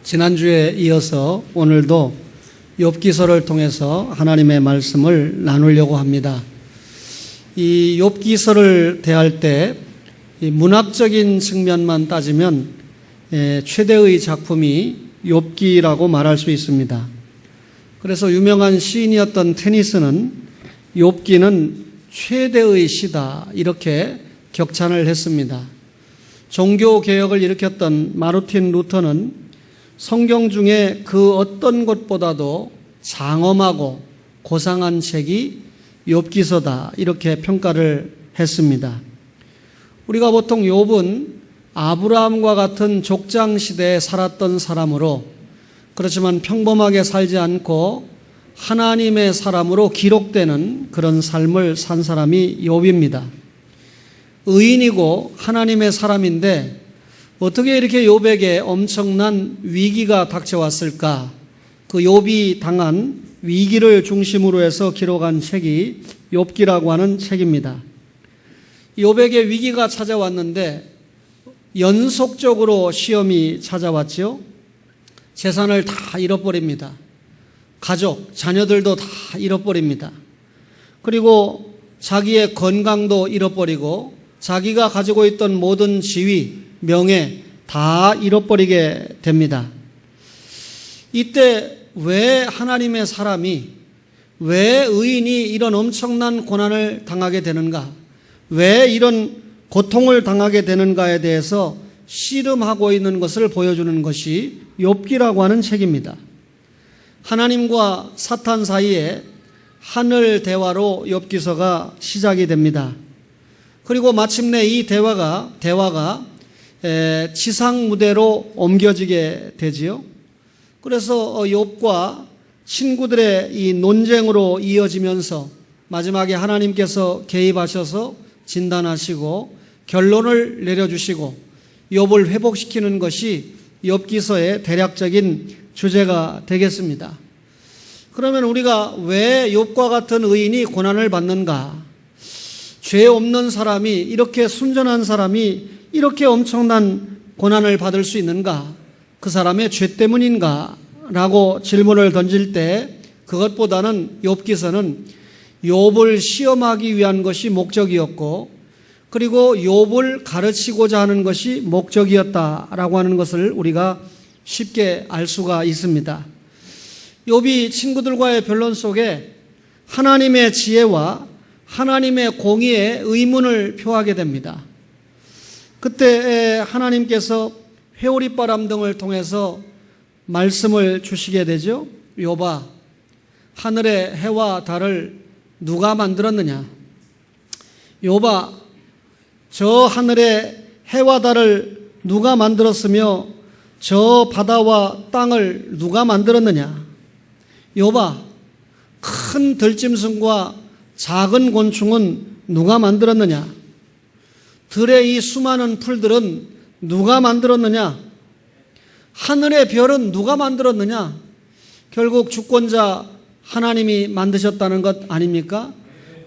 지난주에 이어서 오늘도 욥기서를 통해서 하나님의 말씀을 나누려고 합니다. 이 욥기서를 대할 때 문학적인 측면만 따지면 최대의 작품이 욥기라고 말할 수 있습니다. 그래서 유명한 시인이었던 테니스는 욥기는 최대의 시다 이렇게 격찬을 했습니다. 종교 개혁을 일으켰던 마르틴 루터는 성경 중에 그 어떤 것보다도 장엄하고 고상한 책이 욥기서다 이렇게 평가를 했습니다. 우리가 보통 욥은 아브라함과 같은 족장 시대에 살았던 사람으로, 그렇지만 평범하게 살지 않고 하나님의 사람으로 기록되는 그런 삶을 산 사람이 욥입니다. 의인이고 하나님의 사람인데 어떻게 이렇게 욥에게 엄청난 위기가 닥쳐왔을까? 그 욥이 당한 위기를 중심으로 해서 기록한 책이 욥기라고 하는 책입니다. 욥에게 위기가 찾아왔는데 연속적으로 시험이 찾아왔죠. 재산을 다 잃어버립니다. 가족, 자녀들도 다 잃어버립니다. 그리고 자기의 건강도 잃어버리고 자기가 가지고 있던 모든 지위, 명예 다 잃어버리게 됩니다. 이때 왜 하나님의 사람이, 왜 의인이 이런 엄청난 고난을 당하게 되는가, 왜 이런 고통을 당하게 되는가에 대해서 씨름하고 있는 것을 보여주는 것이 욥기라고 하는 책입니다. 하나님과 사탄 사이에 하늘 대화로 욥기서가 시작이 됩니다. 그리고 마침내 이 대화가 지상 무대로 옮겨지게 되지요. 그래서 욥과 친구들의 이 논쟁으로 이어지면서 마지막에 하나님께서 개입하셔서 진단하시고 결론을 내려주시고 욥을 회복시키는 것이 욥기서의 대략적인 주제가 되겠습니다. 그러면 우리가 왜 욥과 같은 의인이 고난을 받는가? 죄 없는 사람이, 이렇게 순전한 사람이 이렇게 엄청난 고난을 받을 수 있는가? 그 사람의 죄 때문인가? 라고 질문을 던질 때 그것보다는 욥기서는 욥을 시험하기 위한 것이 목적이었고, 그리고 욥을 가르치고자 하는 것이 목적이었다라고 하는 것을 우리가 쉽게 알 수가 있습니다. 욥이 친구들과의 변론 속에 하나님의 지혜와 하나님의 공의에 의문을 표하게 됩니다. 그때 하나님께서 회오리바람 등을 통해서 말씀을 주시게 되죠. 욥아, 하늘의 해와 달을 누가 만들었느냐? 욥아, 저 하늘의 해와 달을 누가 만들었으며 저 바다와 땅을 누가 만들었느냐? 욥아, 큰 들짐승과 작은 곤충은 누가 만들었느냐? 들의 이 수많은 풀들은 누가 만들었느냐? 하늘의 별은 누가 만들었느냐? 결국 주권자 하나님이 만드셨다는 것 아닙니까?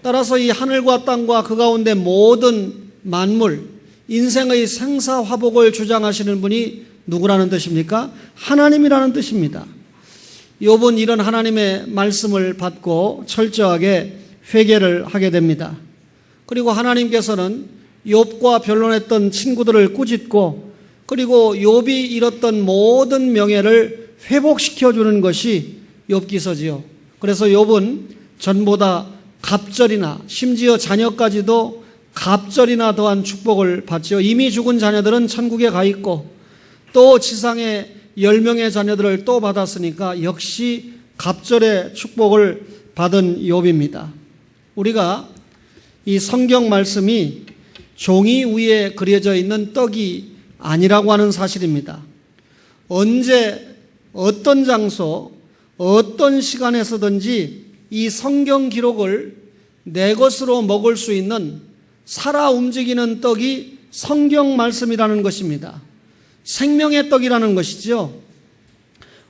따라서 이 하늘과 땅과 그 가운데 모든 만물, 인생의 생사화복을 주장하시는 분이 누구라는 뜻입니까? 하나님이라는 뜻입니다. 욥은 이런 하나님의 말씀을 받고 철저하게 회개를 하게 됩니다. 그리고 하나님께서는 욥과 변론했던 친구들을 꾸짖고, 그리고 욥이 잃었던 모든 명예를 회복시켜주는 것이 욥기서지요. 그래서 욥은 전보다 갑절이나 심지어 자녀까지도 갑절이나 더한 축복을 받죠. 이미 죽은 자녀들은 천국에 가 있고 또 지상에 10명의 자녀들을 또 받았으니까 역시 갑절의 축복을 받은 욥입니다. 우리가 이 성경 말씀이 종이 위에 그려져 있는 떡이 아니라고 하는 사실입니다. 언제 어떤 장소 어떤 시간에서든지 이 성경 기록을 내 것으로 먹을 수 있는 살아 움직이는 떡이 성경 말씀이라는 것입니다. 생명의 떡이라는 것이죠.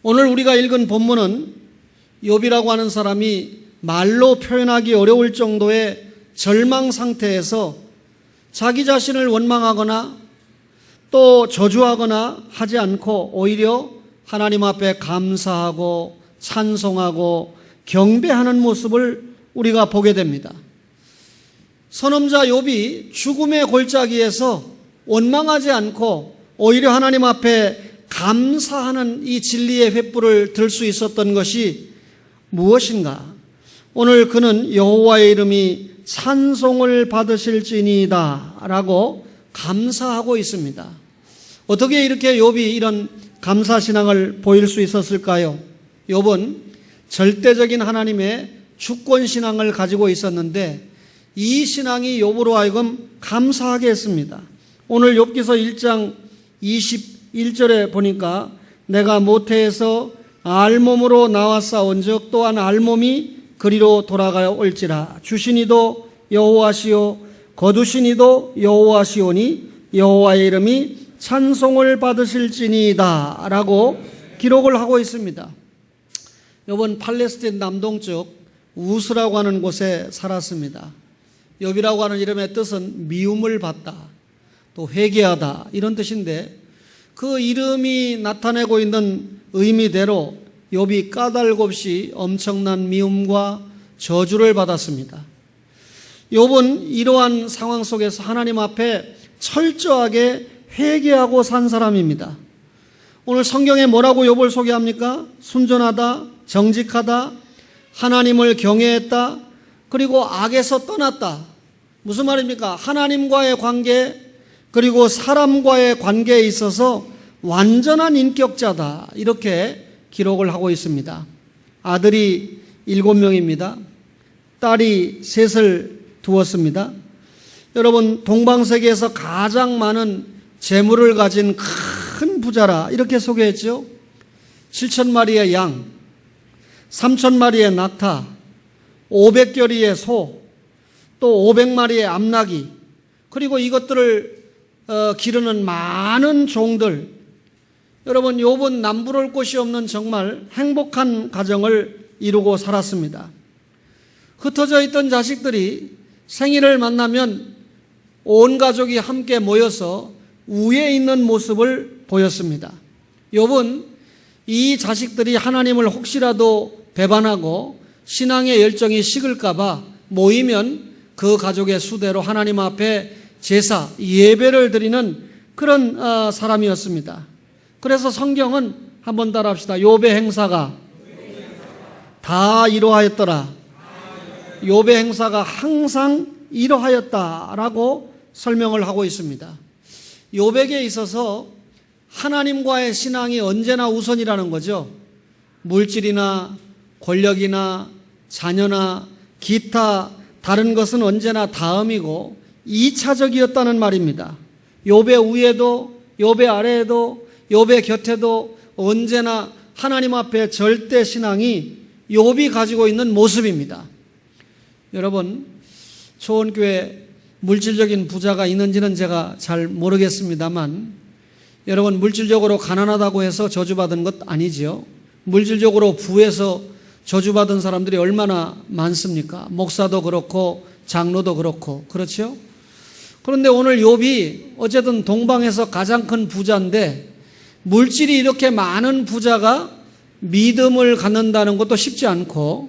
오늘 우리가 읽은 본문은 욥이라고 하는 사람이 말로 표현하기 어려울 정도의 절망 상태에서 자기 자신을 원망하거나 또 저주하거나 하지 않고 오히려 하나님 앞에 감사하고 찬송하고 경배하는 모습을 우리가 보게 됩니다. 선험자 욥이 죽음의 골짜기에서 원망하지 않고 오히려 하나님 앞에 감사하는 이 진리의 횃불을 들 수 있었던 것이 무엇인가? 오늘 그는 여호와의 이름이 찬송을 받으실지니이다 라고 감사하고 있습니다. 어떻게 이렇게 욥이 이런 감사신앙을 보일 수 있었을까요? 욥은 절대적인 하나님의 주권신앙을 가지고 있었는데 이 신앙이 욥으로 하여금 감사하게 했습니다. 오늘 욥기서 1장 21절에 보니까 내가 모태에서 알몸으로 나왔사온즉 또한 알몸이 그리로 돌아가올지라 주신 이도 여호와시오 거두신 이도 여호와시오니 여호와의 이름이 찬송을 받으실지니이다 라고 기록을 하고 있습니다. 욥은 팔레스틴 남동쪽 우스라고 하는 곳에 살았습니다. 욥이라고 하는 이름의 뜻은 미움을 받다, 또 회개하다 이런 뜻인데 그 이름이 나타내고 있는 의미대로 욥이 까닭없이 엄청난 미움과 저주를 받았습니다. 욥은 이러한 상황 속에서 하나님 앞에 철저하게 회개하고 산 사람입니다. 오늘 성경에 뭐라고 욥을 소개합니까? 순전하다, 정직하다, 하나님을 경외했다, 그리고 악에서 떠났다. 무슨 말입니까? 하나님과의 관계 그리고 사람과의 관계에 있어서 완전한 인격자다 이렇게 기록을 하고 있습니다. 아들이 7명입니다. 딸이 3을 두었습니다. 여러분 동방세계에서 가장 많은 재물을 가진 큰 부자라 이렇게 소개했죠. 7,000마리의 양, 3,000마리의 낙타, 500겨리의 소, 또 500마리의 암나귀, 그리고 이것들을 기르는 많은 종들. 여러분 욥은 남부러울 곳이 없는 정말 행복한 가정을 이루고 살았습니다. 흩어져 있던 자식들이 생일을 만나면 온 가족이 함께 모여서 우에 있는 모습을 보였습니다. 욥은 이 자식들이 하나님을 혹시라도 배반하고 신앙의 열정이 식을까 봐 모이면 그 가족의 수대로 하나님 앞에 제사, 예배를 드리는 그런 사람이었습니다. 그래서 성경은 한번 따라합시다. 욥의 행사가 다 이러하였더라. 욥의 행사가 항상 이러하였다라고 설명을 하고 있습니다. 욥에게 있어서 하나님과의 신앙이 언제나 우선이라는 거죠. 물질이나 권력이나 자녀나 기타 다른 것은 언제나 다음이고 2차적이었다는 말입니다. 욥의 위에도 욥의 아래에도 욥의 곁에도 언제나 하나님 앞에 절대 신앙이 욥이 가지고 있는 모습입니다. 여러분 초원교회 물질적인 부자가 있는지는 제가 잘 모르겠습니다만 여러분 물질적으로 가난하다고 해서 저주받은 것 아니지요. 물질적으로 부해서 저주받은 사람들이 얼마나 많습니까? 목사도 그렇고 장로도 그렇고 그렇죠? 그런데 오늘 욥이 어쨌든 동방에서 가장 큰 부자인데 물질이 이렇게 많은 부자가 믿음을 갖는다는 것도 쉽지 않고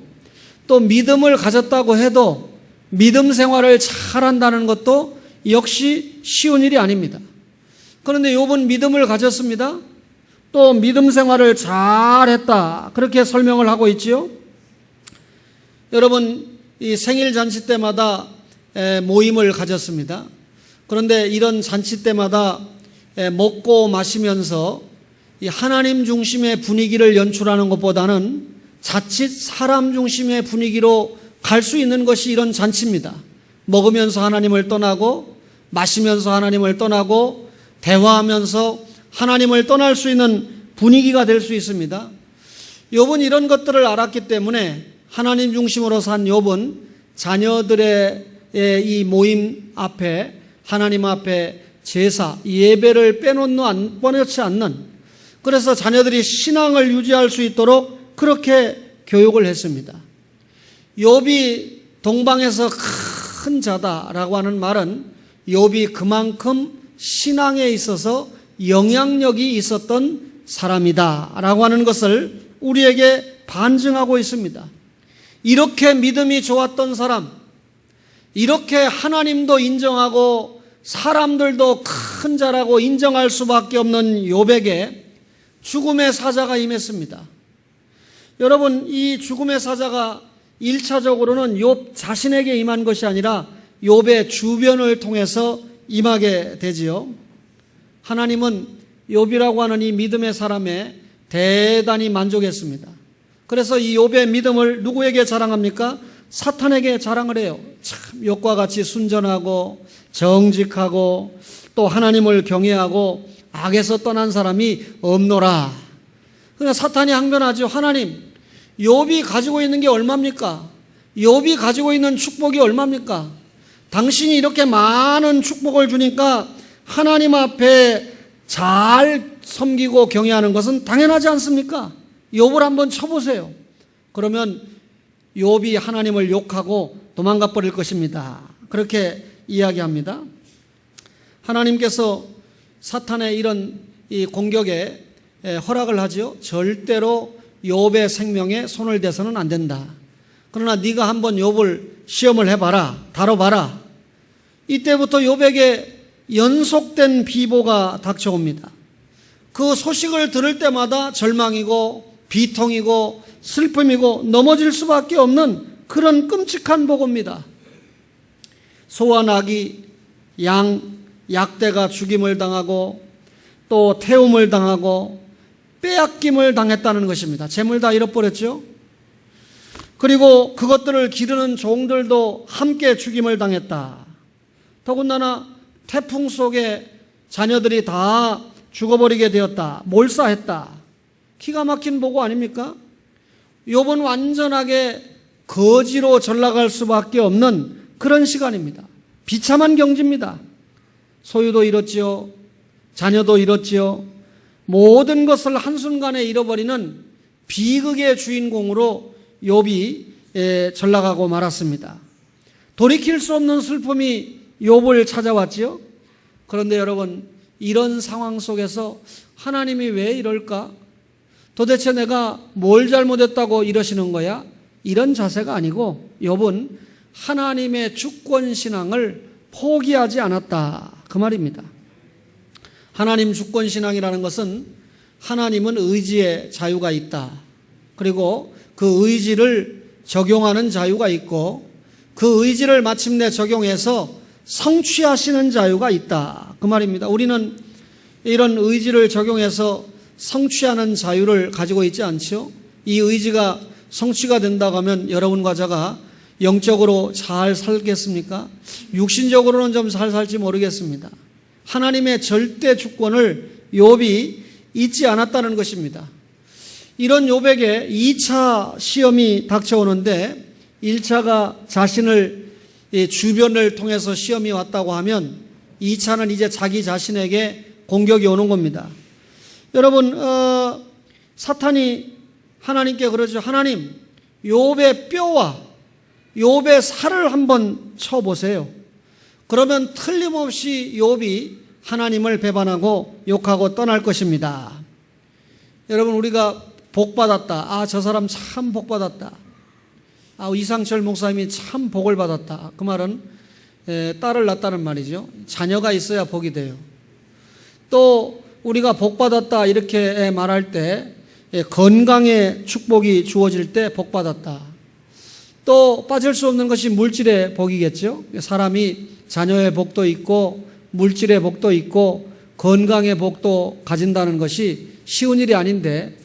또 믿음을 가졌다고 해도 믿음 생활을 잘한다는 것도 역시 쉬운 일이 아닙니다. 그런데 욥은 믿음을 가졌습니다. 또 믿음 생활을 잘했다 그렇게 설명을 하고 있지요. 여러분 이 생일 잔치 때마다 모임을 가졌습니다. 그런데 이런 잔치 때마다 먹고 마시면서 이 하나님 중심의 분위기를 연출하는 것보다는 자칫 사람 중심의 분위기로 갈 수 있는 것이 이런 잔치입니다. 먹으면서 하나님을 떠나고 마시면서 하나님을 떠나고 대화하면서 하나님을 떠날 수 있는 분위기가 될 수 있습니다. 욥은 이런 것들을 알았기 때문에 하나님 중심으로 산 욥은 자녀들의 이 모임 앞에 하나님 앞에 제사, 예배를 빼놓지 않는 그래서 자녀들이 신앙을 유지할 수 있도록 그렇게 교육을 했습니다. 욥이 동방에서 큰 자다라고 하는 말은 욥이 그만큼 신앙에 있어서 영향력이 있었던 사람이다라고 하는 것을 우리에게 반증하고 있습니다. 이렇게 믿음이 좋았던 사람, 이렇게 하나님도 인정하고 사람들도 큰 자라고 인정할 수밖에 없는 욥에게 죽음의 사자가 임했습니다. 여러분, 이 죽음의 사자가 1차적으로는 욥 자신에게 임한 것이 아니라 욥의 주변을 통해서 임하게 되지요. 하나님은 욥이라고 하는 이 믿음의 사람에 대단히 만족했습니다. 그래서 이 욥의 믿음을 누구에게 자랑합니까? 사탄에게 자랑을 해요. 참 욥과 같이 순전하고 정직하고 또 하나님을 경외하고 악에서 떠난 사람이 없노라. 그러나 사탄이 항변하죠. 하나님, 욥이 가지고 있는 게 얼마입니까? 욥이 가지고 있는 축복이 얼마입니까? 당신이 이렇게 많은 축복을 주니까 하나님 앞에 잘 섬기고 경외하는 것은 당연하지 않습니까? 욥을 한번 쳐보세요. 그러면 욥이 하나님을 욕하고 도망가 버릴 것입니다. 그렇게 이야기합니다. 하나님께서 사탄의 이런 이 공격에 허락을 하죠. 절대로 욥의 생명에 손을 대서는 안 된다. 그러나 네가 한번 욥을 시험을 해봐라, 다뤄봐라. 이때부터 욥에게 연속된 비보가 닥쳐옵니다. 그 소식을 들을 때마다 절망이고 비통이고 슬픔이고 넘어질 수밖에 없는 그런 끔찍한 보고입니다. 소와 나귀, 양, 약대가 죽임을 당하고 또 태움을 당하고 빼앗김을 당했다는 것입니다. 재물 다 잃어버렸죠. 그리고 그것들을 기르는 종들도 함께 죽임을 당했다. 더군다나 태풍 속에 자녀들이 다 죽어버리게 되었다. 몰사했다. 기가 막힌 보고 아닙니까? 욥은 완전하게 거지로 전락할 수밖에 없는 그런 시간입니다. 비참한 경지입니다. 소유도 잃었지요. 자녀도 잃었지요. 모든 것을 한순간에 잃어버리는 비극의 주인공으로 욥이 전락하고 말았습니다. 돌이킬 수 없는 슬픔이 욥을 찾아왔지요. 그런데 여러분, 이런 상황 속에서 하나님이 왜 이럴까? 도대체 내가 뭘 잘못했다고 이러시는 거야? 이런 자세가 아니고 욥은 하나님의 주권 신앙을 포기하지 않았다. 그 말입니다. 하나님 주권 신앙이라는 것은 하나님은 의지의 자유가 있다. 그리고 그 의지를 적용하는 자유가 있고 그 의지를 마침내 적용해서 성취하시는 자유가 있다. 그 말입니다. 우리는 이런 의지를 적용해서 성취하는 자유를 가지고 있지 않죠? 이 의지가 성취가 된다고 하면 여러분과 제가 영적으로 잘 살겠습니까? 육신적으로는 좀 잘 살지 모르겠습니다. 하나님의 절대 주권을 욥이 잊지 않았다는 것입니다. 이런 욥에게 2차 시험이 닥쳐오는데 1차가 자신을 주변을 통해서 시험이 왔다고 하면 2차는 이제 자기 자신에게 공격이 오는 겁니다. 여러분, 사탄이 하나님께 그러죠. 하나님, 욥의 뼈와 욥의 살을 한번 쳐보세요. 그러면 틀림없이 욥이 하나님을 배반하고 욕하고 떠날 것입니다. 여러분, 우리가 복받았다. 아, 저 사람 참 복받았다. 아, 이상철 목사님이 참 복을 받았다. 그 말은 딸을 낳았다는 말이죠. 자녀가 있어야 복이 돼요. 또 우리가 복받았다 이렇게 말할 때 건강의 축복이 주어질 때 복받았다. 또 빠질 수 없는 것이 물질의 복이겠죠. 사람이 자녀의 복도 있고 물질의 복도 있고 건강의 복도 가진다는 것이 쉬운 일이 아닌데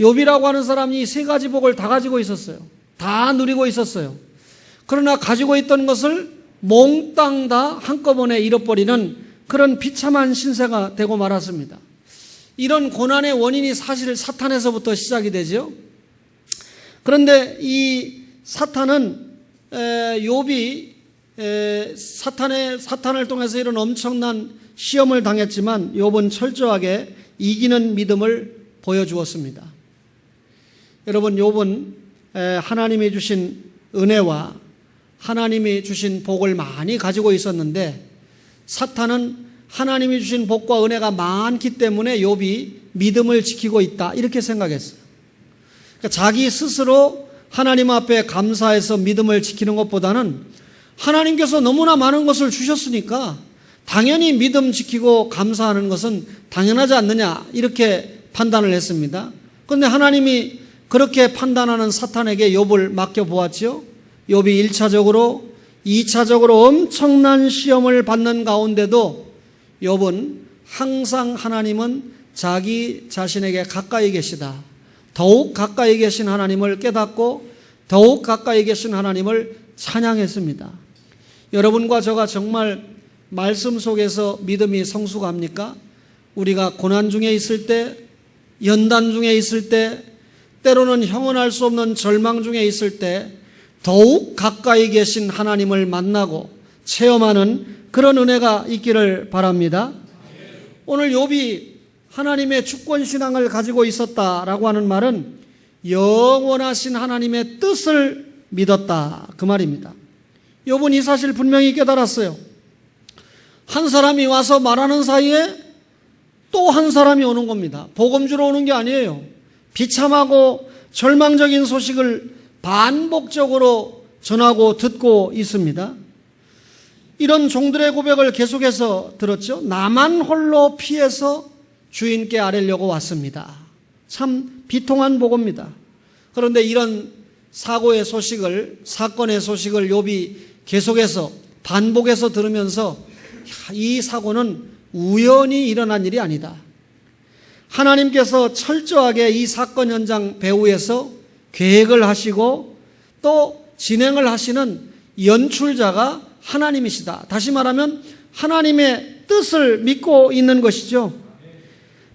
욥이라고 하는 사람이 세 가지 복을 다 가지고 있었어요. 다 누리고 있었어요. 그러나 가지고 있던 것을 몽땅 다 한꺼번에 잃어버리는 그런 비참한 신세가 되고 말았습니다. 이런 고난의 원인이 사실 사탄에서부터 시작이 되죠. 그런데 이 사탄은 욥이 사탄을 통해서 이런 엄청난 시험을 당했지만 욥은 철저하게 이기는 믿음을 보여주었습니다. 여러분, 욥은 하나님이 주신 은혜와 하나님이 주신 복을 많이 가지고 있었는데 사탄은 하나님이 주신 복과 은혜가 많기 때문에 욥이 믿음을 지키고 있다 이렇게 생각했어요. 그러니까 자기 스스로 하나님 앞에 감사해서 믿음을 지키는 것보다는 하나님께서 너무나 많은 것을 주셨으니까 당연히 믿음 지키고 감사하는 것은 당연하지 않느냐 이렇게 판단을 했습니다. 그런데 하나님이 그렇게 판단하는 사탄에게 욥을 맡겨보았죠. 욥이 1차적으로 2차적으로 엄청난 시험을 받는 가운데도 욥은 항상 하나님은 자기 자신에게 가까이 계시다. 더욱 가까이 계신 하나님을 깨닫고 더욱 가까이 계신 하나님을 찬양했습니다. 여러분과 저가 정말 말씀 속에서 믿음이 성숙합니까? 우리가 고난 중에 있을 때, 연단 중에 있을 때, 때로는 형언할 수 없는 절망 중에 있을 때 더욱 가까이 계신 하나님을 만나고 체험하는 그런 은혜가 있기를 바랍니다. 오늘 욥이 하나님의 주권신앙을 가지고 있었다라고 하는 말은 영원하신 하나님의 뜻을 믿었다 그 말입니다. 욥은 이 사실 분명히 깨달았어요. 한 사람이 와서 말하는 사이에 또 한 사람이 오는 겁니다. 복음 주러 오는 게 아니에요. 비참하고 절망적인 소식을 반복적으로 전하고 듣고 있습니다. 이런 종들의 고백을 계속해서 들었죠. 나만 홀로 피해서 주인께 아뢰려고 왔습니다. 참 비통한 보고입니다. 그런데 이런 사건의 소식을 욥이 계속해서 반복해서 들으면서 이 사고는 우연히 일어난 일이 아니다. 하나님께서 철저하게 이 사건 현장 배후에서 계획을 하시고 또 진행을 하시는 연출자가 하나님이시다. 다시 말하면 하나님의 뜻을 믿고 있는 것이죠.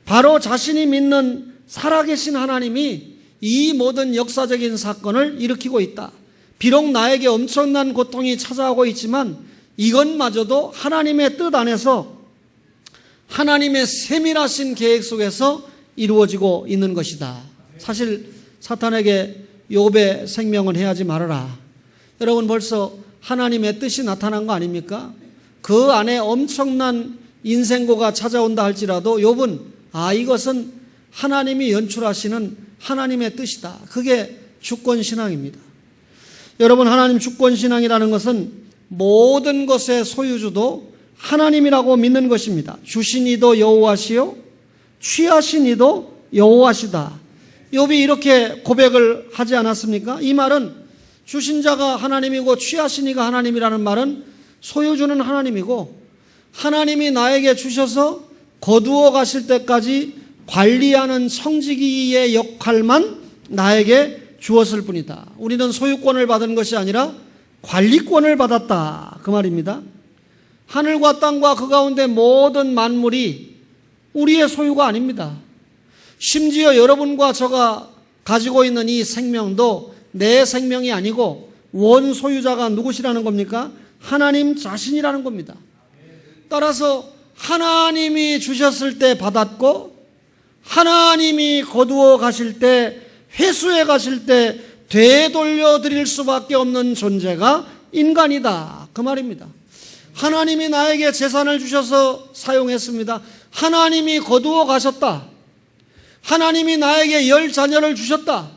바로 자신이 믿는 살아계신 하나님이 이 모든 역사적인 사건을 일으키고 있다. 비록 나에게 엄청난 고통이 찾아오고 있지만 이것마저도 하나님의 뜻 안에서 하나님의 세밀하신 계획 속에서 이루어지고 있는 것이다. 사실 사탄에게 욥의 생명은 해하지 말아라. 여러분 벌써 하나님의 뜻이 나타난 거 아닙니까? 그 안에 엄청난 인생고가 찾아온다 할지라도 욥은 이것은 하나님이 연출하시는 하나님의 뜻이다. 그게 주권신앙입니다. 여러분 하나님 주권신앙이라는 것은 모든 것의 소유주도 하나님이라고 믿는 것입니다. 주신 이도 여호와시요 취하신 이도 여호와시다. 욥이 이렇게 고백을 하지 않았습니까? 이 말은 주신 자가 하나님이고 취하신 이가 하나님이라는 말은 소유주는 하나님이고 하나님이 나에게 주셔서 거두어 가실 때까지 관리하는 청지기의 역할만 나에게 주었을 뿐이다. 우리는 소유권을 받은 것이 아니라 관리권을 받았다 그 말입니다. 하늘과 땅과 그 가운데 모든 만물이 우리의 소유가 아닙니다. 심지어 여러분과 저가 가지고 있는 이 생명도 내 생명이 아니고 원 소유자가 누구시라는 겁니까? 하나님 자신이라는 겁니다. 따라서 하나님이 주셨을 때 받았고 하나님이 거두어 가실 때 회수해 가실 때 되돌려 드릴 수밖에 없는 존재가 인간이다 그 말입니다. 하나님이 나에게 재산을 주셔서 사용했습니다. 하나님이 거두어 가셨다. 하나님이 나에게 10자녀를 주셨다.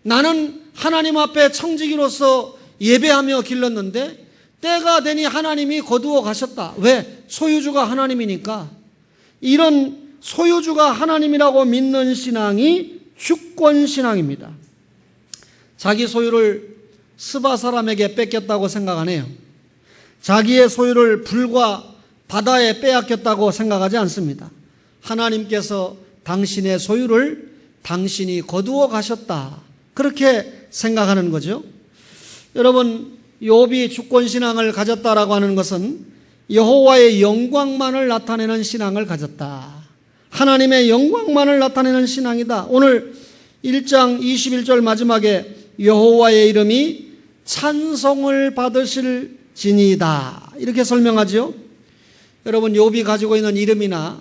나는 하나님 앞에 청지기로서 예배하며 길렀는데 때가 되니 하나님이 거두어 가셨다. 왜? 소유주가 하나님이니까. 이런 소유주가 하나님이라고 믿는 신앙이 주권신앙입니다. 자기 소유를 스바 사람에게 뺏겼다고 생각하네요. 자기의 소유를 불과 바다에 빼앗겼다고 생각하지 않습니다. 하나님께서 당신의 소유를 당신이 거두어 가셨다. 그렇게 생각하는 거죠. 여러분, 욥이 주권신앙을 가졌다라고 하는 것은 여호와의 영광만을 나타내는 신앙을 가졌다. 하나님의 영광만을 나타내는 신앙이다. 오늘 1장 21절 마지막에 여호와의 이름이 찬송을 받으실 진이다. 이렇게 설명하죠. 여러분 욥이 가지고 있는 이름이나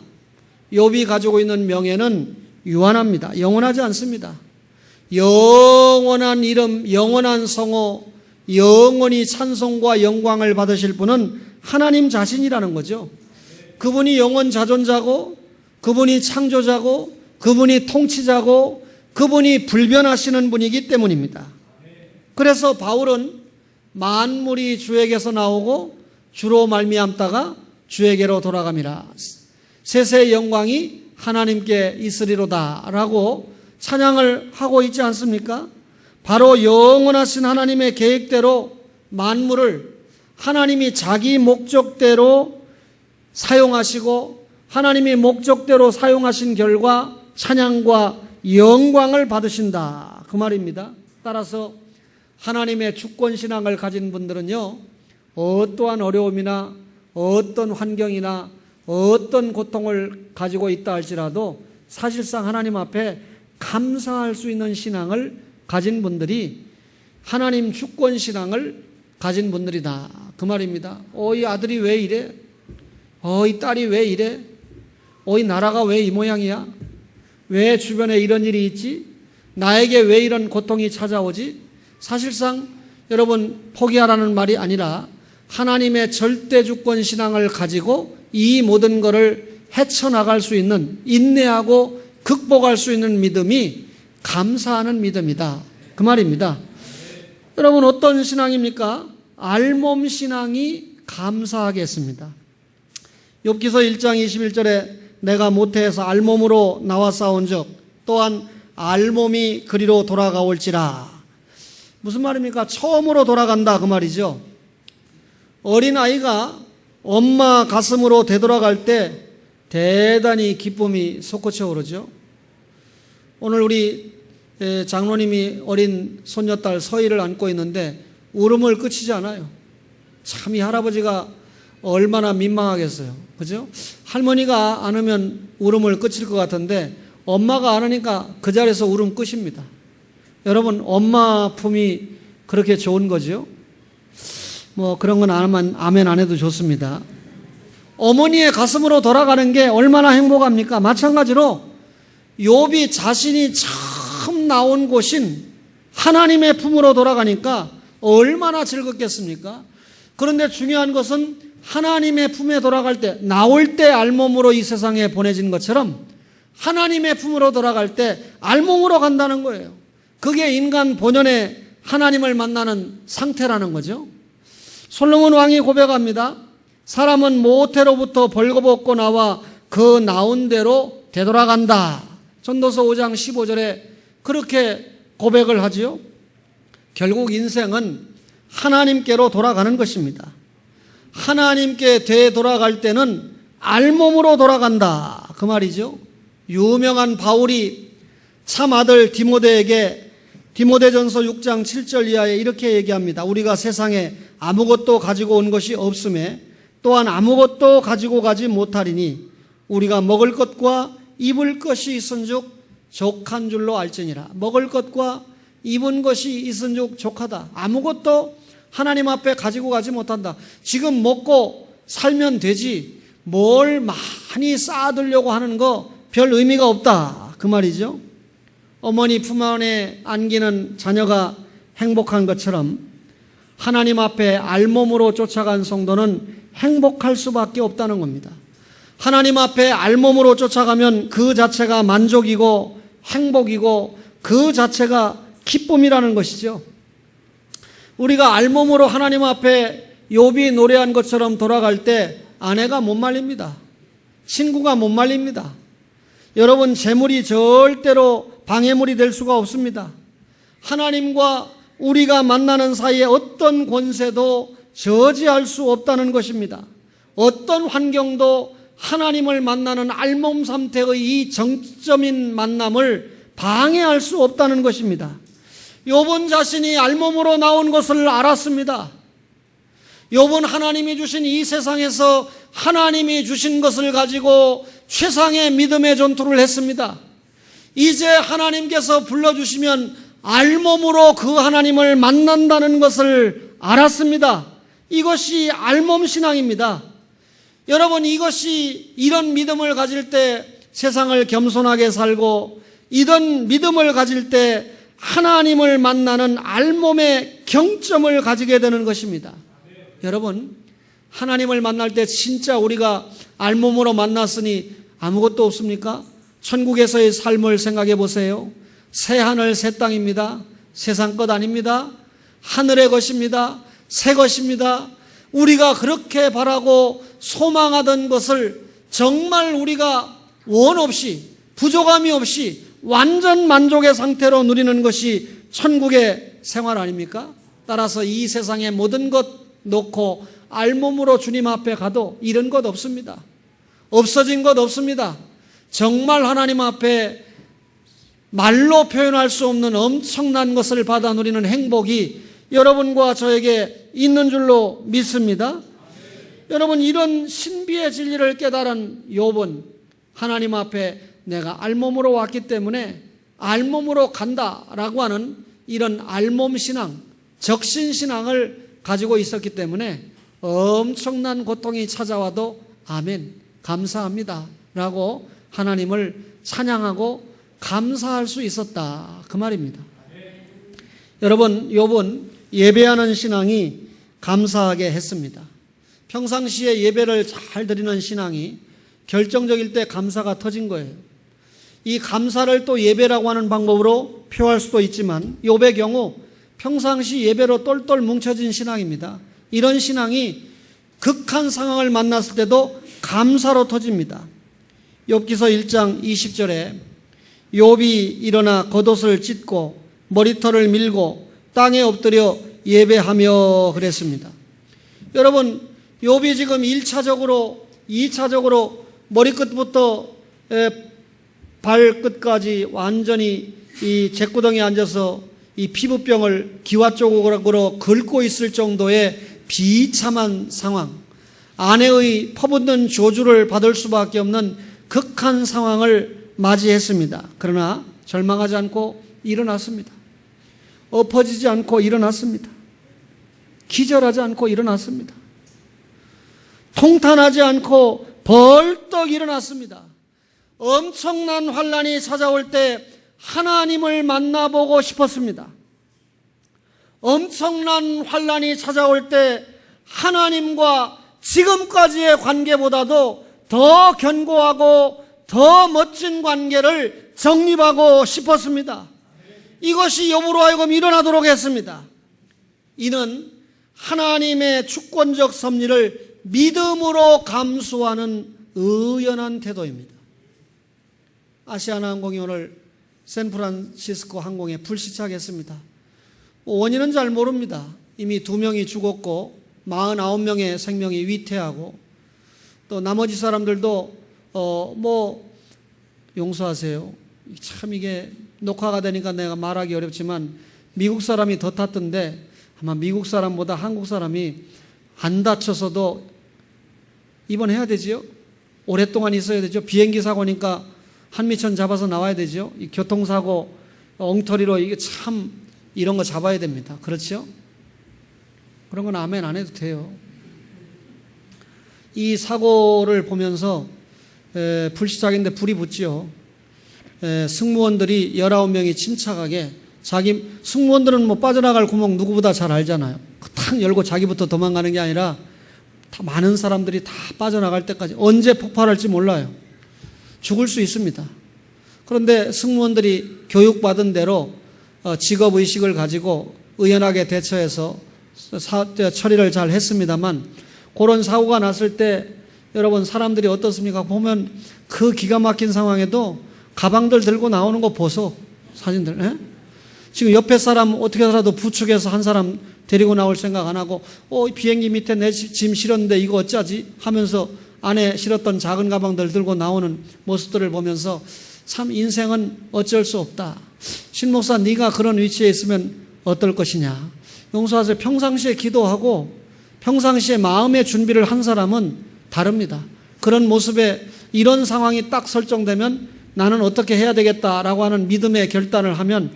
욥이 가지고 있는 명예는 유한합니다. 영원하지 않습니다. 영원한 이름, 영원한 성호, 영원히 찬송과 영광을 받으실 분은 하나님 자신이라는 거죠. 그분이 영원 자존자고 그분이 창조자고 그분이 통치자고 그분이 불변하시는 분이기 때문입니다. 그래서 바울은 만물이 주에게서 나오고 주로 말미암다가 주에게로 돌아감이라. 세세의 영광이 하나님께 있으리로다 라고 찬양을 하고 있지 않습니까? 바로 영원하신 하나님의 계획대로 만물을 하나님이 자기 목적대로 사용하시고 하나님이 목적대로 사용하신 결과 찬양과 영광을 받으신다 그 말입니다. 따라서 하나님의 주권신앙을 가진 분들은요, 어떠한 어려움이나 어떤 환경이나 어떤 고통을 가지고 있다 할지라도 사실상 하나님 앞에 감사할 수 있는 신앙을 가진 분들이 하나님 주권신앙을 가진 분들이다 그 말입니다. 이 아들이 왜 이래? 이 딸이 왜 이래? 이 나라가 왜 이 모양이야? 왜 주변에 이런 일이 있지? 나에게 왜 이런 고통이 찾아오지? 사실상 여러분 포기하라는 말이 아니라 하나님의 절대 주권 신앙을 가지고 이 모든 것을 헤쳐나갈 수 있는, 인내하고 극복할 수 있는 믿음이 감사하는 믿음이다 그 말입니다. 여러분 어떤 신앙입니까? 알몸 신앙이 감사하게 했습니다. 욥기서 1장 21절에 내가 모태에서 알몸으로 나와 싸운 적 또한 알몸이 그리로 돌아가올지라. 무슨 말입니까? 처음으로 돌아간다 그 말이죠. 어린아이가 엄마 가슴으로 되돌아갈 때 대단히 기쁨이 솟구쳐 오르죠. 오늘 우리 장로님이 어린 손녀딸 서희를 안고 있는데 울음을 그치지 않아요. 참 이 할아버지가 얼마나 민망하겠어요. 그죠? 할머니가 안으면 울음을 그칠 것 같은데 엄마가 안으니까 그 자리에서 울음 끝입니다. 여러분 엄마 품이 그렇게 좋은 거죠? 그런 건 아멘 안 해도 좋습니다. 어머니의 가슴으로 돌아가는 게 얼마나 행복합니까? 마찬가지로 욥이 자신이 처음 나온 곳인 하나님의 품으로 돌아가니까 얼마나 즐겁겠습니까? 그런데 중요한 것은 하나님의 품에 돌아갈 때, 나올 때 알몸으로 이 세상에 보내진 것처럼 하나님의 품으로 돌아갈 때 알몸으로 간다는 거예요. 그게 인간 본연의 하나님을 만나는 상태라는 거죠. 솔로몬 왕이 고백합니다. 사람은 모태로부터 벌거벗고 나와 그 나온 대로 되돌아간다. 전도서 5장 15절에 그렇게 고백을 하지요. 결국 인생은 하나님께로 돌아가는 것입니다. 하나님께 되돌아갈 때는 알몸으로 돌아간다 그 말이죠. 유명한 바울이 참 아들 디모데에게 디모데전서 6장 7절 이하에 이렇게 얘기합니다. 우리가 세상에 아무것도 가지고 온 것이 없음에 또한 아무것도 가지고 가지 못하리니 우리가 먹을 것과 입을 것이 있은즉 족한 줄로 알지니라. 먹을 것과 입은 것이 있은즉 족하다. 아무것도 하나님 앞에 가지고 가지 못한다. 지금 먹고 살면 되지 뭘 많이 쌓아두려고 하는 거 별 의미가 없다 그 말이죠. 어머니 품 안에 안기는 자녀가 행복한 것처럼 하나님 앞에 알몸으로 쫓아간 성도는 행복할 수밖에 없다는 겁니다. 하나님 앞에 알몸으로 쫓아가면 그 자체가 만족이고 행복이고 그 자체가 기쁨이라는 것이죠. 우리가 알몸으로 하나님 앞에 욥이 노래한 것처럼 돌아갈 때 아내가 못 말립니다. 친구가 못 말립니다. 여러분 재물이 절대로 방해물이 될 수가 없습니다. 하나님과 우리가 만나는 사이에 어떤 권세도 저지할 수 없다는 것입니다. 어떤 환경도 하나님을 만나는 알몸 상태의 이 정점인 만남을 방해할 수 없다는 것입니다. 욥은 자신이 알몸으로 나온 것을 알았습니다. 욥은 하나님이 주신 이 세상에서 하나님이 주신 것을 가지고 최상의 믿음의 전투를 했습니다. 이제 하나님께서 불러주시면 알몸으로 그 하나님을 만난다는 것을 알았습니다. 이것이 알몸 신앙입니다. 여러분 이것이 이런 믿음을 가질 때 세상을 겸손하게 살고 이런 믿음을 가질 때 하나님을 만나는 알몸의 경점을 가지게 되는 것입니다. 여러분 하나님을 만날 때 진짜 우리가 알몸으로 만났으니 아무것도 없습니까? 천국에서의 삶을 생각해 보세요. 새 하늘 새 땅입니다. 세상 것 아닙니다. 하늘의 것입니다. 새 것입니다. 우리가 그렇게 바라고 소망하던 것을 정말 우리가 원 없이 부족함이 없이 완전 만족의 상태로 누리는 것이 천국의 생활 아닙니까? 따라서 이 세상의 모든 것 놓고 알몸으로 주님 앞에 가도 잃은 것 없습니다. 없어진 것 없습니다. 정말 하나님 앞에 말로 표현할 수 없는 엄청난 것을 받아 누리는 행복이 여러분과 저에게 있는 줄로 믿습니다. 여러분, 이런 신비의 진리를 깨달은 욥은 하나님 앞에 내가 알몸으로 왔기 때문에 알몸으로 간다라고 하는 이런 알몸 신앙, 적신 신앙을 가지고 있었기 때문에 엄청난 고통이 찾아와도 아멘, 감사합니다 라고 하나님을 찬양하고 감사할 수 있었다, 그 말입니다. 여러분, 욥은 예배하는 신앙이 감사하게 했습니다. 평상시에 예배를 잘 드리는 신앙이 결정적일 때 감사가 터진 거예요. 이 감사를 또 예배라고 하는 방법으로 표할 수도 있지만 욥의 경우 평상시 예배로 똘똘 뭉쳐진 신앙입니다. 이런 신앙이 극한 상황을 만났을 때도 감사로 터집니다. 욥기서 1장 20절에 욥이 일어나 겉옷을 찢고 머리털을 밀고 땅에 엎드려 예배하며 그랬습니다. 여러분, 욥이 지금 1차적으로 2차적으로 머리끝부터 발끝까지 완전히 이 잿구덩이에 앉아서 이 피부병을 기와 조각으로 긁고 있을 정도의 비참한 상황, 아내의 퍼붓는 저주를 받을 수밖에 없는 극한 상황을 맞이했습니다. 그러나 절망하지 않고 일어났습니다. 엎어지지 않고 일어났습니다. 기절하지 않고 일어났습니다. 통탄하지 않고 벌떡 일어났습니다. 엄청난 환난이 찾아올 때 하나님을 만나보고 싶었습니다. 엄청난 환난이 찾아올 때 하나님과 지금까지의 관계보다도 더 견고하고 더 멋진 관계를 정립하고 싶었습니다. 이것이 욥으로 하여금 일어나도록 했습니다. 이는 하나님의 주권적 섭리를 믿음으로 감수하는 의연한 태도입니다. 아시아나항공이 오늘 샌프란시스코 항공에 불시착했습니다. 원인은 잘 모릅니다. 이미 2명이 죽었고 49명의 생명이 위태하고 또 나머지 사람들도 용서하세요. 참 이게 녹화가 되니까 내가 말하기 어렵지만 미국 사람이 더 탔던데 아마 미국 사람보다 한국 사람이 안 다쳐서도 입원해야 되지요. 오랫동안 있어야 되죠. 비행기 사고니까 한미천 잡아서 나와야 되죠. 이 교통사고 엉터리로 이게 참 이런 거 잡아야 됩니다. 그렇죠? 그런 건 아멘 안 해도 돼요. 이 사고를 보면서 불시착인데 불이 붙지요. 승무원들이 19명이 침착하게 승무원들은 뭐 빠져나갈 구멍 누구보다 잘 알잖아요. 탁 열고 자기부터 도망가는 게 아니라 다 많은 사람들이 다 빠져나갈 때까지 언제 폭발할지 몰라요. 죽을 수 있습니다. 그런데 승무원들이 교육받은 대로 직업의식을 가지고 의연하게 대처해서 처리를 잘 했습니다만 그런 사고가 났을 때 여러분 사람들이 어떻습니까? 보면 그 기가 막힌 상황에도 가방들 들고 나오는 거 보소. 사진들. 에? 지금 옆에 사람 어떻게 해서라도 부축해서 한 사람 데리고 나올 생각 안 하고 비행기 밑에 내 짐 실었는데 이거 어쩌지? 하면서 안에 실었던 작은 가방들 들고 나오는 모습들을 보면서 참 인생은 어쩔 수 없다. 신 목사 네가 그런 위치에 있으면 어떨 것이냐. 용서하세요. 평상시에 기도하고 평상시에 마음의 준비를 한 사람은 다릅니다. 그런 모습에 이런 상황이 딱 설정되면 나는 어떻게 해야 되겠다라고 하는 믿음의 결단을 하면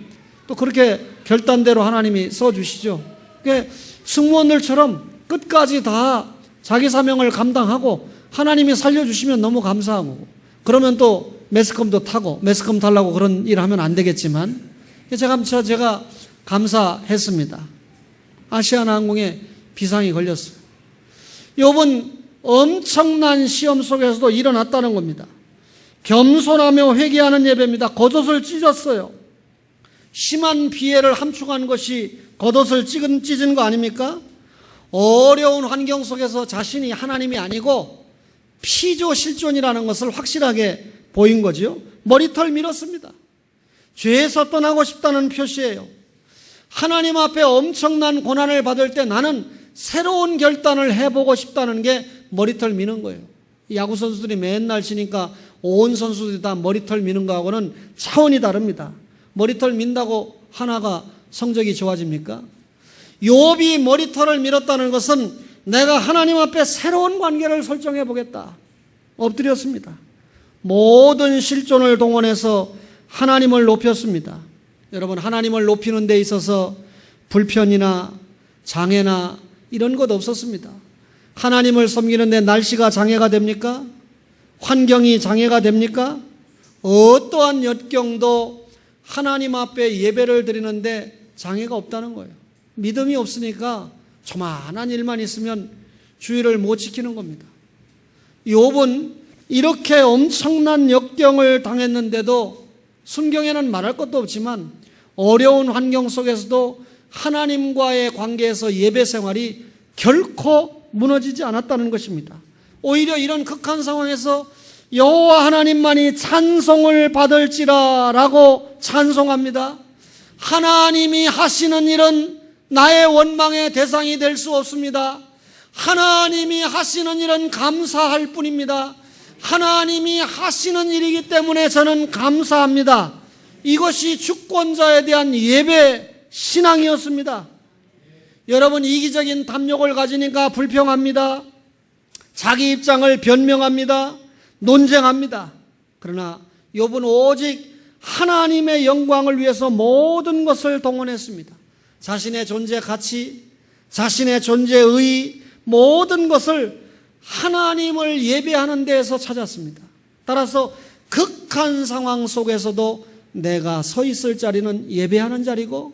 또 그렇게 결단대로 하나님이 써주시죠. 그러니까 승무원들처럼 끝까지 다 자기 사명을 감당하고 하나님이 살려주시면 너무 감사하고 그러면 또 매스컴도 타고 매스컴 타려고 그런 일 하면 안 되겠지만 제가 감사했습니다. 아시아나항공에 비상이 걸렸어요. 욥은 엄청난 시험 속에서도 일어났다는 겁니다. 겸손하며 회개하는 예배입니다. 겉옷을 찢었어요. 심한 비애를 함축한 것이 겉옷을 찢은 거 아닙니까? 어려운 환경 속에서 자신이 하나님이 아니고 피조실존이라는 것을 확실하게 보인 거지요. 머리털 밀었습니다. 죄에서 떠나고 싶다는 표시예요. 하나님 앞에 엄청난 고난을 받을 때 나는 새로운 결단을 해보고 싶다는 게 머리털 미는 거예요. 야구 선수들이 맨날 치니까 온 선수들이 다 머리털 미는 거하고는 차원이 다릅니다. 머리털 민다고 하나가 성적이 좋아집니까? 욥이 머리털을 밀었다는 것은 내가 하나님 앞에 새로운 관계를 설정해 보겠다. 엎드렸습니다. 모든 실존을 동원해서 하나님을 높였습니다. 여러분, 하나님을 높이는 데 있어서 불편이나 장애나 이런 것 없었습니다. 하나님을 섬기는데 날씨가 장애가 됩니까? 환경이 장애가 됩니까? 어떠한 역경도 하나님 앞에 예배를 드리는데 장애가 없다는 거예요. 믿음이 없으니까 조만한 일만 있으면 주의를 못 지키는 겁니다. 욥은 이렇게 엄청난 역경을 당했는데도 순경에는 말할 것도 없지만 어려운 환경 속에서도 하나님과의 관계에서 예배 생활이 결코 무너지지 않았다는 것입니다. 오히려 이런 극한 상황에서 여호와 하나님만이 찬송을 받을지라 라고 찬송합니다. 하나님이 하시는 일은 나의 원망의 대상이 될 수 없습니다. 하나님이 하시는 일은 감사할 뿐입니다. 하나님이 하시는 일이기 때문에 저는 감사합니다. 이것이 주권자에 대한 예배 신앙이었습니다. 여러분, 이기적인 탐욕을 가지니까 불평합니다. 자기 입장을 변명합니다. 논쟁합니다. 그러나 욥은 오직 하나님의 영광을 위해서 모든 것을 동원했습니다. 자신의 존재 가치, 자신의 존재의 모든 것을 하나님을 예배하는 데에서 찾았습니다. 따라서 극한 상황 속에서도 내가 서 있을 자리는 예배하는 자리고,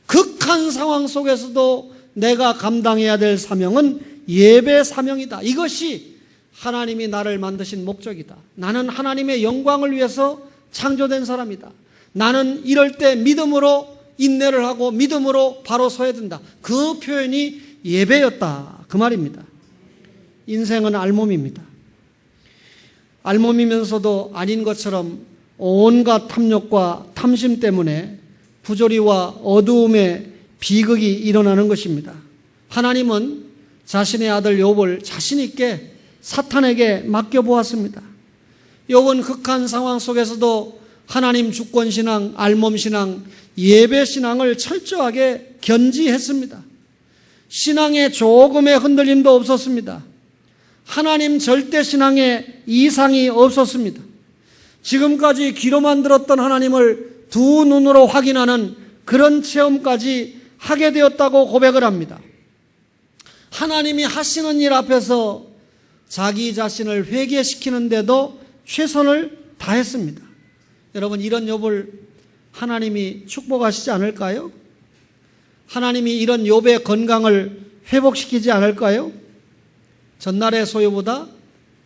극한 상황 속에서도 내가 감당해야 될 사명은 예배 사명이다. 이것이 하나님이 나를 만드신 목적이다. 나는 하나님의 영광을 위해서 창조된 사람이다. 나는 이럴 때 믿음으로 인내를 하고 믿음으로 바로 서야 된다. 그 표현이 예배였다. 그 말입니다. 인생은 알몸입니다. 알몸이면서도 아닌 것처럼 온갖 탐욕과 탐심 때문에 부조리와 어두움의 비극이 일어나는 것입니다. 하나님은 자신의 아들 욥을 자신 있게 사탄에게 맡겨보았습니다. 욥은 극한 상황 속에서도 하나님 주권신앙, 알몸신앙, 예배신앙을 철저하게 견지했습니다. 신앙에 조금의 흔들림도 없었습니다. 하나님 절대신앙에 이상이 없었습니다. 지금까지 귀로만 들었던 하나님을 두 눈으로 확인하는 그런 체험까지 하게 되었다고 고백을 합니다. 하나님이 하시는 일 앞에서 자기 자신을 회개시키는데도 최선을 다했습니다. 여러분, 이런 욥을 하나님이 축복하시지 않을까요? 하나님이 이런 욥의 건강을 회복시키지 않을까요? 전날의 소유보다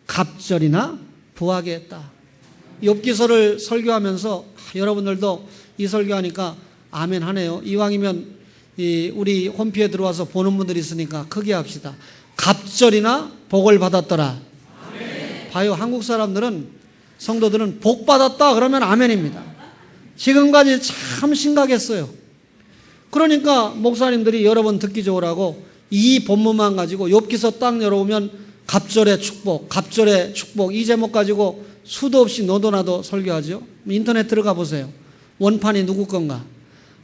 갑절이나 부하게 했다. 욥기서를 설교하면서 여러분들도 이 설교하니까 아멘 하네요. 이왕이면 우리 홈피에 들어와서 보는 분들이 있으니까 크게 합시다. 갑절이나 복을 받았더라. 아멘. 봐요, 한국 사람들은, 성도들은 복 받았다 그러면 아멘입니다. 지금까지 참 심각했어요. 그러니까 목사님들이 여러 번 듣기 좋으라고 이 본문만 가지고 욥기서 딱 열어보면 갑절의 축복, 갑절의 축복, 이 제목 가지고 수도 없이 너도 나도 설교하죠. 인터넷 들어가 보세요. 원판이 누구 건가?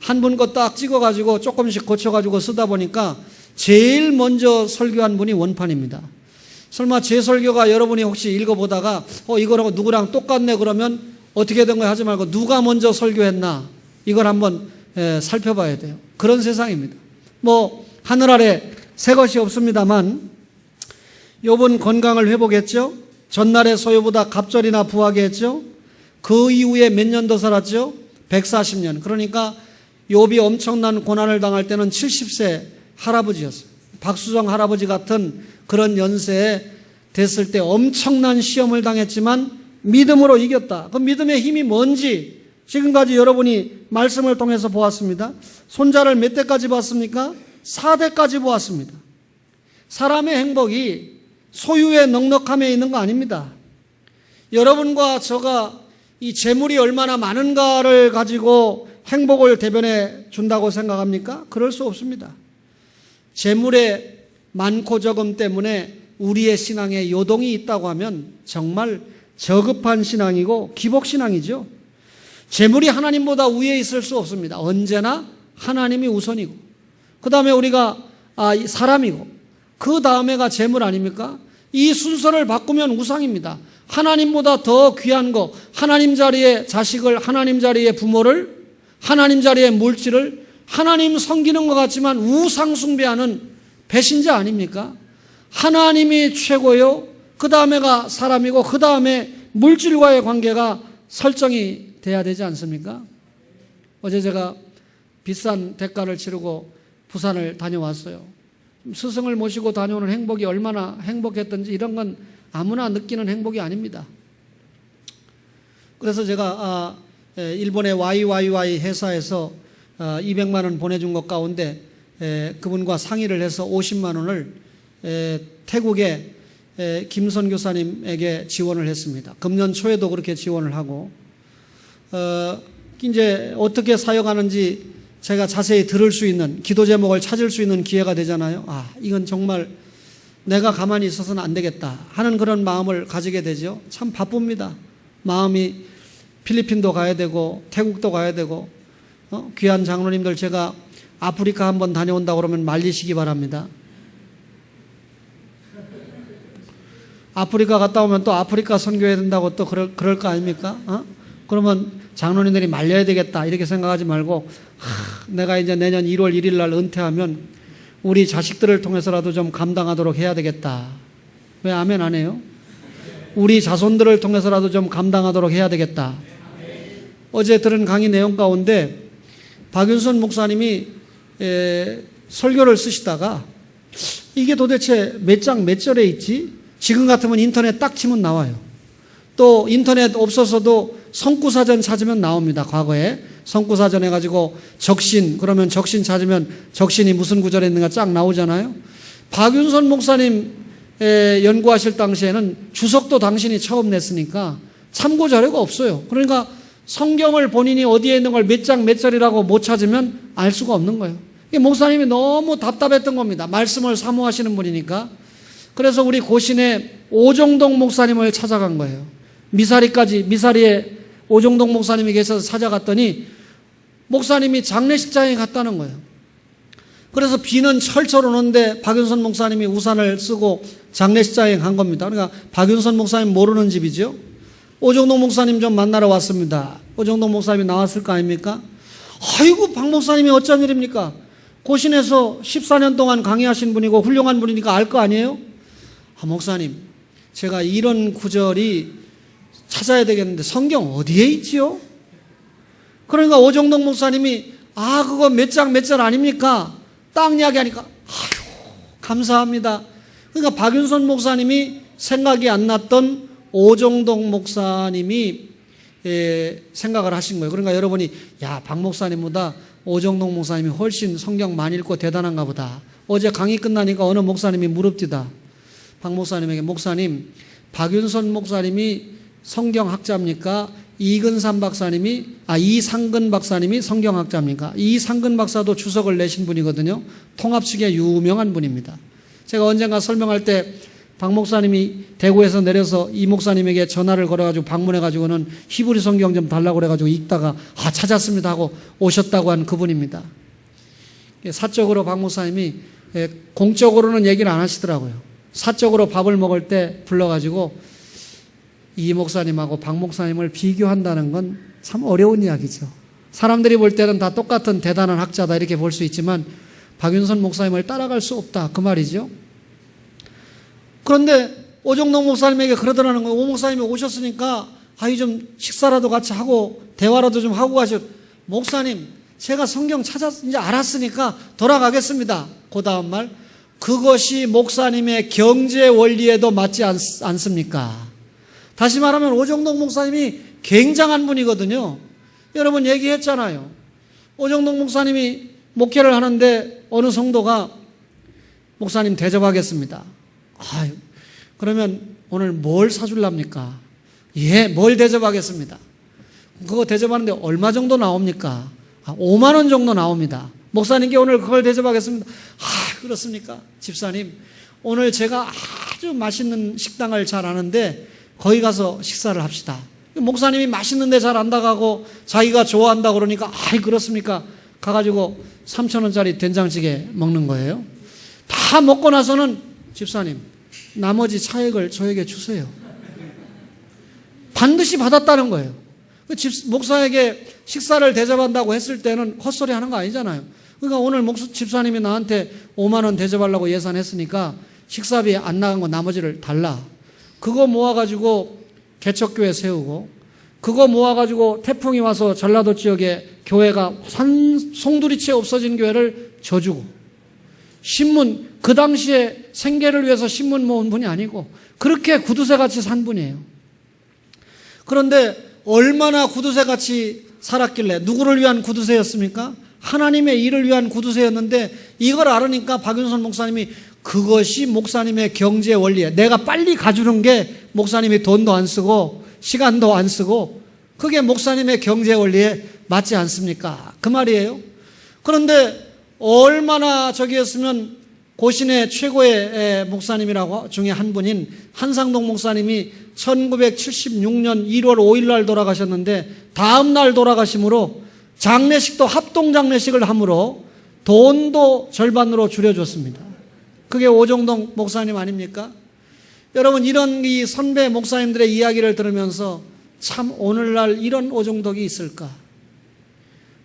한 분 거 딱 찍어가지고 조금씩 고쳐가지고 쓰다 보니까 제일 먼저 설교한 분이 원판입니다. 설마 제 설교가 여러분이 혹시 읽어보다가 이거라고 누구랑 똑같네 그러면 어떻게 된 거야 하지 말고 누가 먼저 설교했나 이걸 한번 살펴봐야 돼요. 그런 세상입니다. 뭐 하늘 아래 새 것이 없습니다만 욥은 건강을 회복했죠. 전날의 소유보다 갑절이나 부하게 했죠. 그 이후에 몇 년 더 살았죠? 140년. 그러니까 욥이 엄청난 고난을 당할 때는 70세 할아버지였어요. 박수정 할아버지 같은 그런 연세에 됐을 때 엄청난 시험을 당했지만 믿음으로 이겼다. 그 믿음의 힘이 뭔지 지금까지 여러분이 말씀을 통해서 보았습니다. 손자를 몇 대까지 보았습니까? 4대까지 보았습니다. 사람의 행복이 소유의 넉넉함에 있는 거 아닙니다. 여러분과 저가 이 재물이 얼마나 많은가를 가지고 행복을 대변해 준다고 생각합니까? 그럴 수 없습니다. 재물의 많고 적음 때문에 우리의 신앙에 요동이 있다고 하면 정말 저급한 신앙이고 기복신앙이죠. 재물이 하나님보다 위에 있을 수 없습니다. 언제나 하나님이 우선이고, 그 다음에 우리가 사람이고, 그 다음에가 재물 아닙니까? 이 순서를 바꾸면 우상입니다. 하나님보다 더 귀한 거, 하나님 자리에 자식을, 하나님 자리에 부모를, 하나님 자리에 물질을, 하나님 섬기는 것 같지만 우상 숭배하는 배신자 아닙니까? 하나님이 최고요. 그 다음에가 사람이고 그 다음에 물질과의 관계가 설정이 돼야 되지 않습니까? 어제 제가 비싼 대가를 치르고 부산을 다녀왔어요. 스승을 모시고 다녀오는 행복이 얼마나 행복했던지 이런 건 아무나 느끼는 행복이 아닙니다. 그래서 제가 일본의 YYY 회사에서 200만 원 보내준 것 가운데 그분과 상의를 해서 50만 원을 태국의 김선 교사님에게 지원을 했습니다. 금년 초에도 그렇게 지원을 하고 이제 어떻게 사역하는지 제가 자세히 들을 수 있는, 기도 제목을 찾을 수 있는 기회가 되잖아요. 이건 정말 내가 가만히 있어서는 안 되겠다 하는 그런 마음을 가지게 되죠. 참 바쁩니다. 마음이 필리핀도 가야 되고 태국도 가야 되고 귀한 장로님들 제가 아프리카 한번 다녀온다 그러면 말리시기 바랍니다. 아프리카 갔다 오면 또 아프리카 선교해야 된다고 또 그럴 거 아닙니까? 그러면 장로님들이 말려야 되겠다 이렇게 생각하지 말고 내가 이제 내년 1월 1일 날 은퇴하면 우리 자식들을 통해서라도 좀 감당하도록 해야 되겠다. 왜 아멘 안 해요? 우리 자손들을 통해서라도 좀 감당하도록 해야 되겠다. 어제 들은 강의 내용 가운데 박윤선 목사님이 설교를 쓰시다가 이게 도대체 몇 장 몇 절에 있지? 지금 같으면 인터넷 딱 치면 나와요. 또 인터넷 없어서도 성구사전 찾으면 나옵니다. 과거에 성구사전 해가지고 적신, 그러면 적신 찾으면 적신이 무슨 구절에 있는가 쫙 나오잖아요. 박윤선 목사님 연구하실 당시에는 주석도 당신이 처음 냈으니까 참고 자료가 없어요. 그러니까 성경을 본인이 어디에 있는 걸 몇 장 몇 절이라고 못 찾으면 알 수가 없는 거예요. 목사님이 너무 답답했던 겁니다. 말씀을 사모하시는 분이니까. 그래서 우리 고신의 오정동 목사님을 찾아간 거예요. 미사리에 오정동 목사님이 계셔서 찾아갔더니 목사님이 장례식장에 갔다는 거예요. 그래서 비는 철철 오는데 박윤선 목사님이 우산을 쓰고 장례식장에 간 겁니다. 그러니까 박윤선 목사님 모르는 집이죠. 오정동 목사님 좀 만나러 왔습니다. 오정동 목사님이 나왔을 거 아닙니까? 아이고 박 목사님이 어쩐 일입니까? 고신에서 14년 동안 강의하신 분이고 훌륭한 분이니까 알 거 아니에요? 목사님, 제가 이런 구절이 찾아야 되겠는데 성경 어디에 있지요? 그러니까 오정동 목사님이 그거 몇 장 몇 절 아닙니까? 딱 이야기하니까 아유 감사합니다. 그러니까 박윤선 목사님이 생각이 안 났던 오정동 목사님이 생각을 하신 거예요. 그러니까 여러분이 박 목사님보다 오정동 목사님이 훨씬 성경 많이 읽고 대단한가 보다. 어제 강의 끝나니까 어느 목사님이 물읍디다. 박 목사님에게 목사님, 박윤선 목사님이 성경학자입니까? 이상근 박사님이 성경학자입니까? 이상근 박사도 주석을 내신 분이거든요. 통합 측의 유명한 분입니다. 제가 언젠가 설명할 때 박 목사님이 대구에서 내려서 이 목사님에게 전화를 걸어가지고 방문해가지고는 히브리 성경 좀 달라고 그래가지고 읽다가 찾았습니다 하고 오셨다고 한 그분입니다. 사적으로 박 목사님이 공적으로는 얘기를 안 하시더라고요. 사적으로 밥을 먹을 때 불러가지고 이 목사님하고 박 목사님을 비교한다는 건 참 어려운 이야기죠. 사람들이 볼 때는 다 똑같은 대단한 학자다 이렇게 볼 수 있지만 박윤선 목사님을 따라갈 수 없다 그 말이죠. 그런데 오정동 목사님에게 그러더라는 거예요. 오 목사님이 오셨으니까 좀 식사라도 같이 하고 대화라도 좀 하고 가시오. 목사님, 제가 성경 이제 알았으니까 돌아가겠습니다. 그 다음 말, 그것이 목사님의 경제 원리에도 맞지 않습니까? 다시 말하면 오정동 목사님이 굉장한 분이거든요. 여러분 얘기했잖아요. 오정동 목사님이 목회를 하는데 어느 성도가 목사님 대접하겠습니다. 아유, 그러면 오늘 뭘 사줄랍니까? 예, 뭘 대접하겠습니다. 그거 대접하는데 얼마 정도 나옵니까? 5만 원 정도 나옵니다. 목사님께 오늘 그걸 대접하겠습니다. 그렇습니까? 집사님, 오늘 제가 아주 맛있는 식당을 잘 아는데 거기 가서 식사를 합시다. 목사님이 맛있는 데 잘 안다고 자기가 좋아한다 그러니까 그렇습니까? 가가지고 3,000원짜리 된장찌개 먹는 거예요. 다 먹고 나서는 집사님, 나머지 차액을 저에게 주세요. 반드시 받았다는 거예요. 목사에게 식사를 대접한다고 했을 때는 헛소리 하는 거 아니잖아요. 그러니까 오늘 집사님이 나한테 5만 원 대접하려고 예산했으니까 식사비 안 나간 거 나머지를 달라. 그거 모아가지고 개척교회 세우고, 그거 모아가지고 태풍이 와서 전라도 지역에 교회가 송두리째 없어진 교회를 져주고, 신문, 그 당시에 생계를 위해서 신문 모은 분이 아니고 그렇게 구두쇠같이 산 분이에요. 그런데 얼마나 구두쇠같이 살았길래, 누구를 위한 구두쇠였습니까? 하나님의 일을 위한 구두쇠였는데, 이걸 알으니까 박윤선 목사님이 그것이 목사님의 경제 원리에, 내가 빨리 가주는 게 목사님이 돈도 안 쓰고 시간도 안 쓰고 그게 목사님의 경제 원리에 맞지 않습니까? 그 말이에요. 그런데 얼마나 저기였으면 고신의 최고의 목사님이라고 중에 한 분인 한상동 목사님이 1976년 1월 5일 날 돌아가셨는데, 다음 날 돌아가심으로 장례식도 합동장례식을 함으로 돈도 절반으로 줄여줬습니다. 그게 오정동 목사님 아닙니까? 여러분, 이런 이 선배 목사님들의 이야기를 들으면서 참 오늘날 이런 오정덕이 있을까?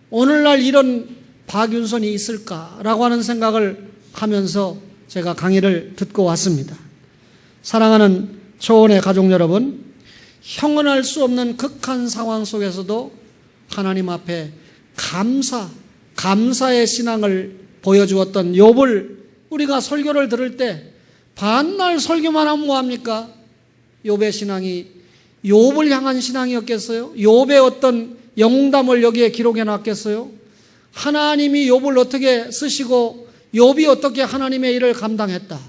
오늘날 이런 박윤선이 있을까라고 하는 생각을 하면서 제가 강의를 듣고 왔습니다. 사랑하는 초원의 가족 여러분, 형언할 수 없는 극한 상황 속에서도 하나님 앞에 감사의 신앙을 보여주었던 욥을 우리가 설교를 들을 때 반날 설교만 하면 뭐합니까? 욥의 신앙이 욥을 향한 신앙이었겠어요? 욥의 어떤 영웅담을 여기에 기록해 놨겠어요? 하나님이 욥을 어떻게 쓰시고 욥이 어떻게 하나님의 일을 감당했다.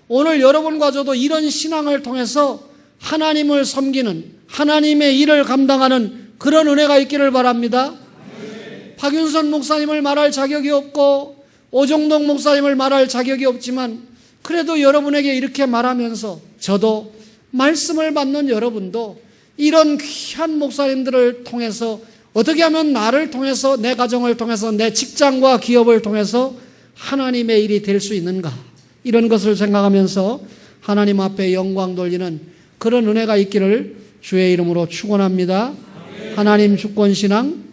오늘 여러분과 저도 이런 신앙을 통해서 하나님을 섬기는, 하나님의 일을 감당하는 그런 은혜가 있기를 바랍니다. 박윤선 목사님을 말할 자격이 없고 오정동 목사님을 말할 자격이 없지만, 그래도 여러분에게 이렇게 말하면서 저도 말씀을 받는 여러분도 이런 귀한 목사님들을 통해서 어떻게 하면 나를 통해서, 내 가정을 통해서, 내 직장과 기업을 통해서 하나님의 일이 될 수 있는가, 이런 것을 생각하면서 하나님 앞에 영광 돌리는 그런 은혜가 있기를 주의 이름으로 축원합니다. 하나님 주권신앙,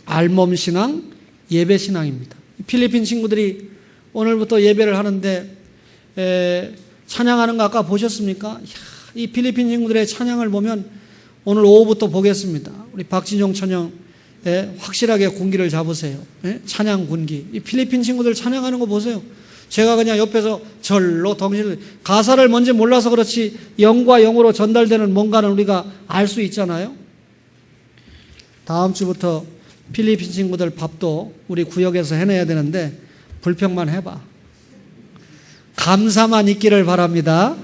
알몸신앙, 예배신앙입니다. 필리핀 친구들이 오늘부터 예배를 하는데 찬양하는 거 아까 보셨습니까? 이 필리핀 친구들의 찬양을 보면 오늘 오후부터 보겠습니다. 우리 박진용 천영 확실하게 군기를 잡으세요. 찬양 군기. 이 필리핀 친구들 찬양하는 거 보세요. 제가 그냥 옆에서 절로 덩실, 가사를 뭔지 몰라서 그렇지 영과 영으로 전달되는 뭔가는 우리가 알 수 있잖아요. 다음 주부터 필리핀 친구들 밥도 우리 구역에서 해내야 되는데 불평만 해봐. 감사만 있기를 바랍니다.